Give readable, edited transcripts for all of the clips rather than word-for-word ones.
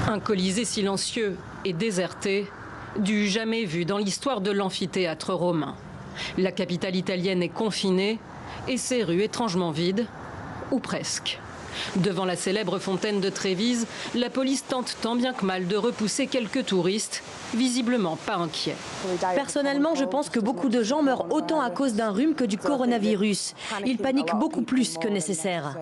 Un Colisée silencieux et déserté, du jamais vu dans l'histoire de l'amphithéâtre romain. La capitale italienne est confinée et ses rues étrangement vides, ou presque. Devant la célèbre fontaine de Trévise, la police tente tant bien que mal de repousser quelques touristes, visiblement pas inquiets. Personnellement, je pense que beaucoup de gens meurent autant à cause d'un rhume que du coronavirus. Ils paniquent beaucoup plus que nécessaire.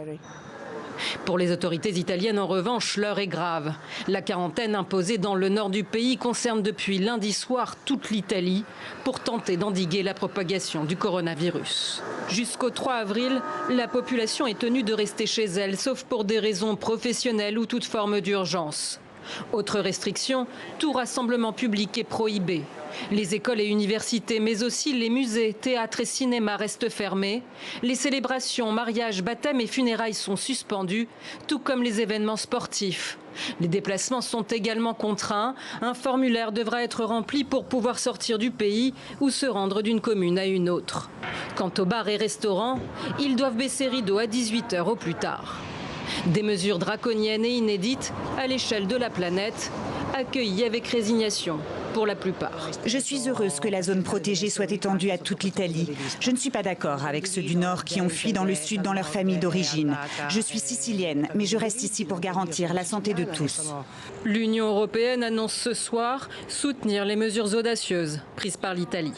Pour les autorités italiennes, en revanche, l'heure est grave. La quarantaine imposée dans le nord du pays concerne depuis lundi soir toute l'Italie pour tenter d'endiguer la propagation du coronavirus. Jusqu'au 3 avril, la population est tenue de rester chez elle, sauf pour des raisons professionnelles ou toute forme d'urgence. Autre restriction, tout rassemblement public est prohibé. Les écoles et universités, mais aussi les musées, théâtres et cinémas restent fermés. Les célébrations, mariages, baptêmes et funérailles sont suspendus, tout comme les événements sportifs. Les déplacements sont également contraints. Un formulaire devra être rempli pour pouvoir sortir du pays ou se rendre d'une commune à une autre. Quant aux bars et restaurants, ils doivent baisser rideau à 18 h au plus tard. Des mesures draconiennes et inédites à l'échelle de la planète, accueillies avec résignation pour la plupart. Je suis heureuse que la zone protégée soit étendue à toute l'Italie. Je ne suis pas d'accord avec ceux du Nord qui ont fui dans le Sud dans leur famille d'origine. Je suis sicilienne, mais je reste ici pour garantir la santé de tous. L'Union européenne annonce ce soir soutenir les mesures audacieuses prises par l'Italie.